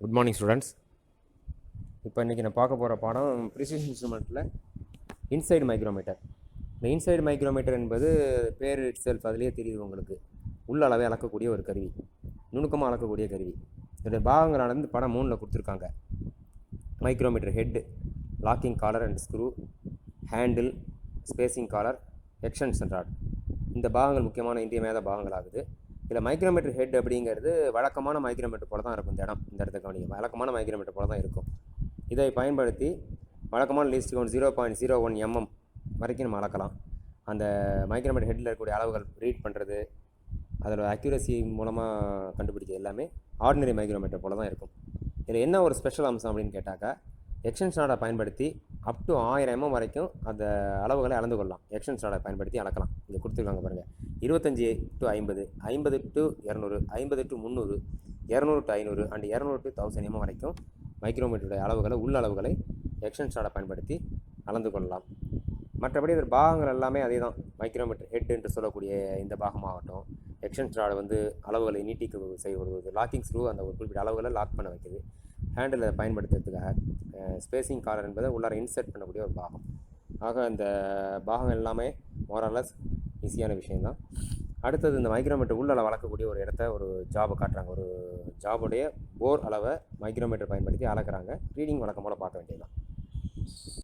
Good morning students. இப்போ இன்றைக்கி நான் பார்க்க போகிற பாடம் ப்ரிசிஷன் இன்ஸ்ட்ருமெண்ட்டில் இன்சைடு மைக்ரோமீட்டர். இந்த இன்சைடு மைக்ரோமீட்டர் என்பது பேர் இட் செல்ஃப் அதிலேயே தெரியுது உங்களுக்கு. உள்ள அளவை அளக்கக்கூடிய ஒரு கருவி, நுணுக்கமாக அளக்கக்கூடிய கருவி. இதோடைய பாகங்களானது படம் 3ல் கொடுத்துருக்காங்க. Micrometer head, locking collar and screw, handle, spacing collar, extension rod. இந்த பாகங்கள் முக்கியமான இன்றியமையாத பாகங்கள் ஆகுது. இதில் மைக்ரோமீட்டர் ஹெட் அப்படிங்கிறது வழக்கமான மைக்ரோமீட்டர் போல தான் இருக்கும். இந்த இடத்த கவனிங்க, வழக்கமான மைக்ரோமீட்டர் போல தான் இருக்கும். இதை பயன்படுத்தி வழக்கமான லீஸ்ட் கவுண்ட் 0.01 mm வரைக்கும் நம்ம அளக்கலாம். அந்த மைக்ரோமீட்டர் ஹெட்டில் இருக்கக்கூடிய அளவுகள் ரீட் பண்ணுறது, அதோட அக்யூரசி மூலமாக கண்டுபிடிக்கிறது எல்லாமே ஆர்டினரி மைக்ரோமீட்டர் போல தான் இருக்கும். இதில் என்ன ஒரு ஸ்பெஷல் அம்சம் அப்படின்னு கேட்டாக்கா, எக்ஸ்டென்ஷன் ராடை பயன்படுத்தி அப் டு 1000 mm வரைக்கும் அந்த அளவுகளை அளந்து கொள்ளலாம். எக்ஸ்டென்ஷன் ராடை பயன்படுத்தி அளக்கலாம். இங்கே கொடுத்துருக்காங்க பாருங்கள். 25 to 50, 50 to 200, 50 to 300, 200 to 500 and 200 to 1000 mm வரைக்கும் மைக்ரோமீட்டருடைய அளவுகளை, உள்ள அளவுகளை எக்ஸ்டென்ஷன் ராடை பயன்படுத்தி அளந்து கொள்ளலாம். மற்றபடி இதில் பாகங்கள் எல்லாமே அதே தான். மைக்ரோமீட்டர் ஹெட் என்று சொல்லக்கூடிய இந்த பாகமாகட்டும், எக்ஸ்டென்ஷன் ராடு வந்து அளவுகளை நீட்டிக்க செய்வது, லாக்கிங் ஸ்க்ரூ அந்த ஒரு குறிப்பிட்ட அளவுகளை லாக் பண்ண வைக்குது, ஹேண்டில் பயன்படுத்துறதுக்காக, ஸ்பேசிங் காலர் என்பதை உள்ளார இன்சர்ட் பண்ணக்கூடிய ஒரு பாகம். ஆக இந்த பாகம் எல்லாமே மோரலஸ் ஈஸியான விஷயந்தான். அடுத்தது இந்த மைக்ரோமீட்டர் உள்ளளவு அளக்கக்கூடிய ஒரு இடத்த, ஒரு ஜாபை காட்டுறாங்க. ஒரு ஜாபுடைய போர் அளவை மைக்ரோமீட்டர் பயன்படுத்தி அளக்குறாங்க. ரீடிங் வழக்கம் போல் பார்க்க வேண்டியதுதான்.